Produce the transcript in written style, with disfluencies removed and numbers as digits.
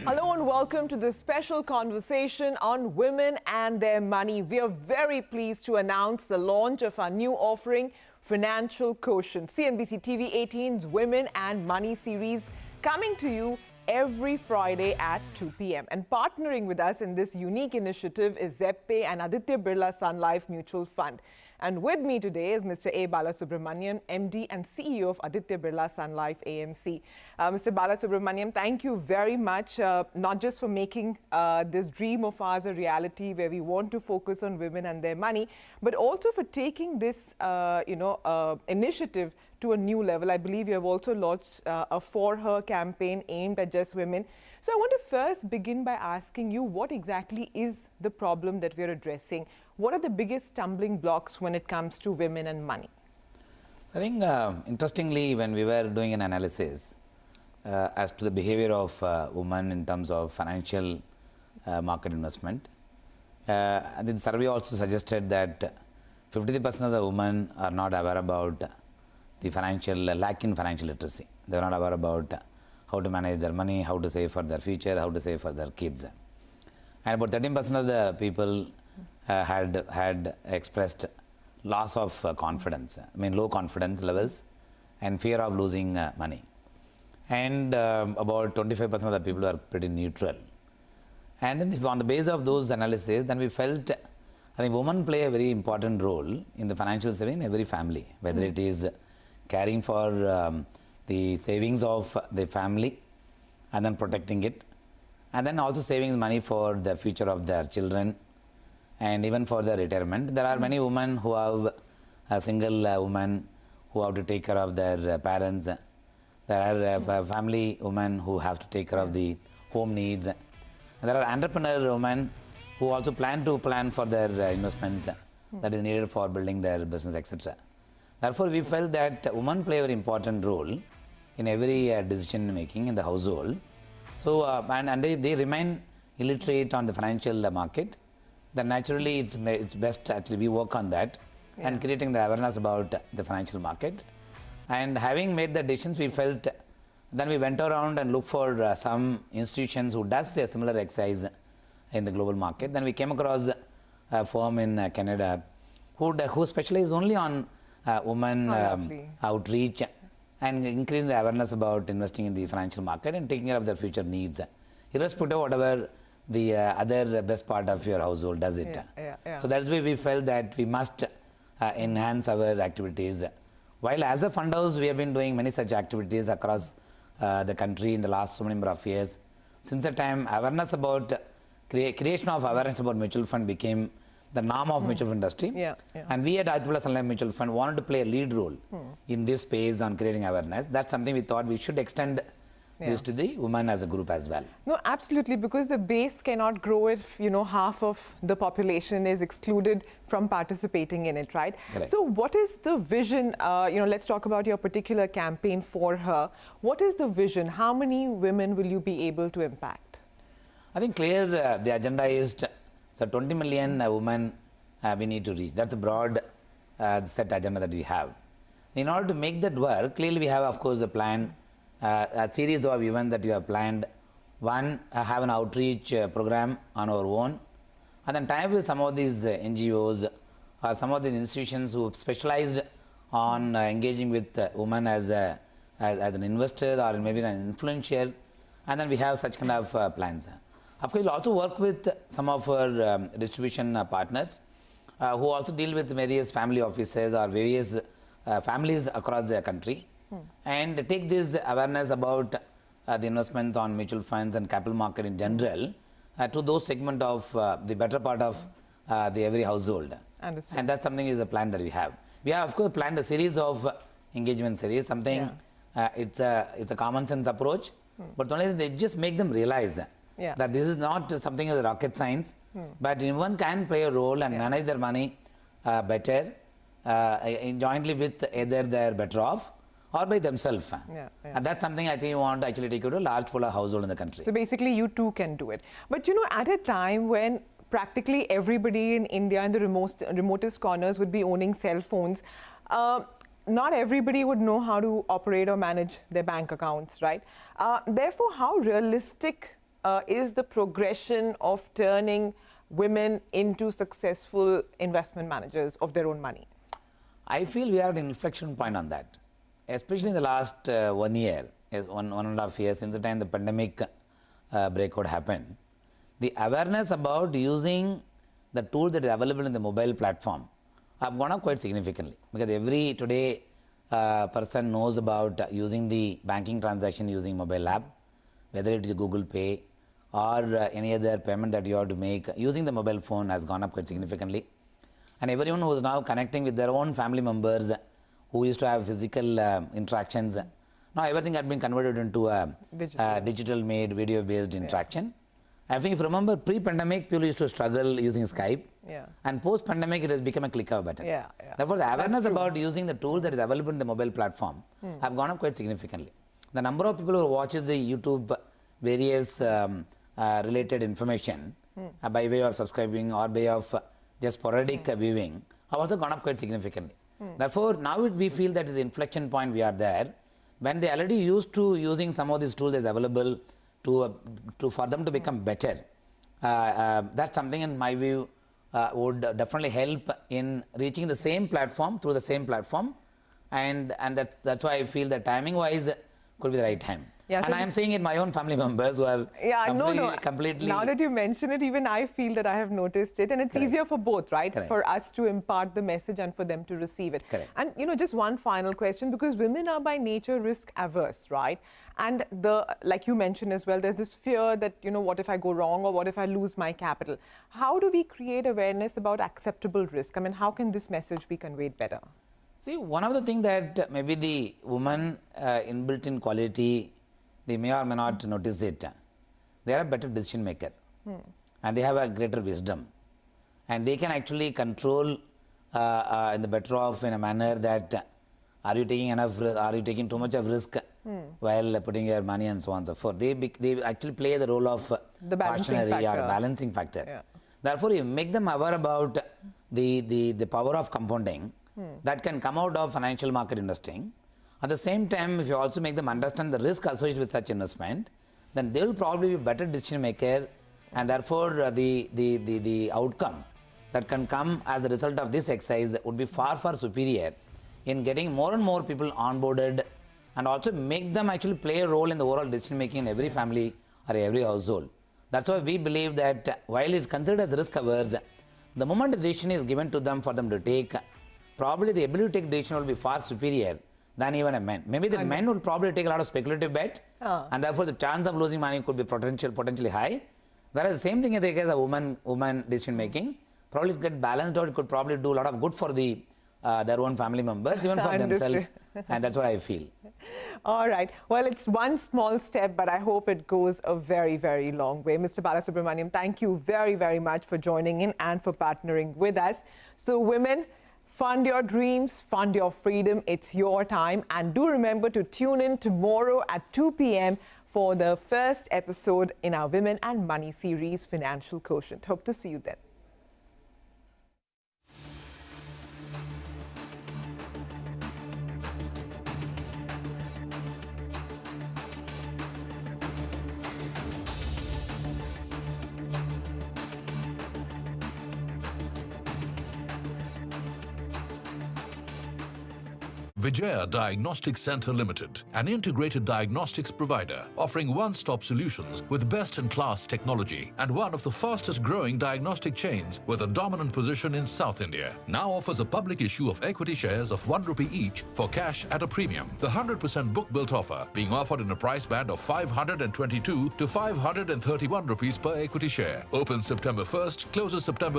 Hello and welcome to this special conversation on women and their money. We are very pleased to announce the launch of our new offering, Financial Quotient, CNBC TV 18's Women and Money series, coming to you every Friday at 2 p.m. And partnering with us in this unique initiative is Zeppay and Aditya Birla Sun Life Mutual Fund. And with me today is Mr. A Balasubramanian, MD and CEO of Aditya Birla Sun Life AMC. Mr. Balasubramanian, thank you very much, not just for making this dream of ours a reality where we want to focus on women and their money, but also for taking this, initiative to a new level. I believe you have also launched a For Her campaign aimed at just women. So I want to first begin by asking you, what exactly is the problem that we're addressing? What are the biggest stumbling blocks when it comes to women and money? I think, interestingly, when we were doing an analysis as to the behavior of women in terms of financial market investment, the survey also suggested that 53% of the women are not aware about the lack in financial literacy. They are not aware about how to manage their money, how to save for their future, how to save for their kids. And about 13% of the people had expressed loss of confidence, low confidence levels and fear of losing money. And about 25% of the people are pretty neutral. And on the basis of those analyses, then we felt, I think women play a very important role in the financial saving in every family, whether it is caring for the savings of the family and then protecting it, and then also saving money for the future of their children and even for their retirement. There are many women who have a single women who have to take care of their parents. There are family women who have to take care of the home needs. And there are entrepreneur women who also plan for their investments that is needed for building their business, etc. Therefore, we felt that women play a very important role in every decision making in the household. So, and they remain illiterate on the financial market. Then naturally, it's best actually we work on that and creating the awareness about the financial market. And having made the decisions, we felt, then we went around and looked for some institutions who does a similar exercise in the global market. Then we came across a firm in Canada who specialize only on women outreach and increasing the awareness about investing in the financial market and taking care of their future needs, irrespective of whatever the other best part of your household does it. So that's why we felt that we must enhance our activities. While as a fund house, we have been doing many such activities across the country in the last so many number of years. Since the time awareness about creation of awareness about mutual fund became the norm of mutual fund industry. And we at Aditya Birla Sun Life Mutual Fund wanted to play a lead role in this space on creating awareness. That's something we thought we should extend this to the women as a group as well. No, absolutely, because the base cannot grow if, half of the population is excluded from participating in it, right? Correct. So what is the vision? Let's talk about your particular campaign For Her. What is the vision? How many women will you be able to impact? I think clear the agenda is so 20 million women we need to reach. That's a broad set agenda that we have. In order to make that work, clearly we have, of course, a plan, a series of events that we have planned. One, have an outreach program on our own, and then tie up with some of these NGOs or some of these institutions who specialized on engaging with women as an investor or maybe an influencer, and then we have such kind of plans. Of course, we'll also work with some of our distribution partners who also deal with various family offices or various families across the country and take this awareness about the investments on mutual funds and capital market in general to those segment of the better part of the every household. Understood. And that's something is a plan that we have. We have, of course, planned a series of engagement series, something it's a common sense approach, but only they just make them realize that this is not something as rocket science, but anyone can play a role and manage their money better jointly with either they're better off or by themselves. And that's something I think you want to actually take it to a large pool of household in the country. So basically you too can do it. But at a time when practically everybody in India in the remotest corners would be owning cell phones, not everybody would know how to operate or manage their bank accounts, right? Therefore, how realistic is the progression of turning women into successful investment managers of their own money? I feel we are at an inflection point on that, especially in the last 1 year, 1.5 years since the time the pandemic breakout happened. The awareness about using the tool that is available in the mobile platform have gone up quite significantly, because every today person knows about using the banking transaction using mobile app, whether it is Google Pay or any other payment that you have to make using the mobile phone has gone up quite significantly. And everyone who is now connecting with their own family members who used to have physical interactions, now everything had been converted into a digital made video based interaction. I think if you remember, pre-pandemic people used to struggle using Skype, and post-pandemic it has become a click of a button. Therefore the awareness about using the tool that is available in the mobile platform have gone up quite significantly. The number of people who watches the YouTube various related information by way of subscribing or by way of just sporadic viewing have also gone up quite significantly. Therefore, now we feel that is the inflection point we are there, when they already used to using some of these tools as available for them to become better. That's something in my view would definitely help in reaching the same platform through the same platform, and that's why I feel that timing wise could be the right time. And I am saying it, my own family members who are completely... Now that you mention it, even I feel that I have noticed it, and it's easier for both, right? For us to impart the message and for them to receive it. And, just one final question, because women are by nature risk averse, right? And like you mentioned as well, there's this fear that, what if I go wrong, or what if I lose my capital? How do we create awareness about acceptable risk? I mean, how can this message be conveyed better? See, one of the things that maybe the woman inbuilt in quality, they may or may not notice it. They are a better decision maker, and they have a greater wisdom, and they can actually control in the better off in a manner that are you taking enough risk, are you taking too much of risk while putting your money and so on and so forth. They actually play the role of the balancing factor. Therefore, you make them aware about the power of compounding that can come out of financial market investing. At the same time, if you also make them understand the risk associated with such investment, then they will probably be a better decision maker, and therefore the outcome that can come as a result of this exercise would be far superior in getting more and more people onboarded, and also make them actually play a role in the overall decision making in every family or every household. That's why we believe that while it's considered as risk averse, the moment the decision is given to them for them to take, probably the ability to take decision will be far superior than even a man. Maybe the men would probably take a lot of speculative bet, and therefore the chance of losing money could be potentially high. Whereas the same thing in the case of woman decision making, probably get balanced out, it could probably do a lot of good for their own family members, even for themselves, and that's what I feel. All right. Well, it's one small step, but I hope it goes a very long way. Mr. Balasubramanian, thank you very much for joining in and for partnering with us. So women, fund your dreams, fund your freedom. It's your time. And do remember to tune in tomorrow at 2 p.m. for the first episode in our Women and Money series, Financial Quotient. Hope to see you then. Vijaya Diagnostic Centre Limited, an integrated diagnostics provider offering one-stop solutions with best-in-class technology and one of the fastest-growing diagnostic chains with a dominant position in South India, now offers a public issue of equity shares of ₹1 each for cash at a premium. The 100% book-built offer being offered in a price band of 522 to 531 rupees per equity share. Opens September 1st, closes September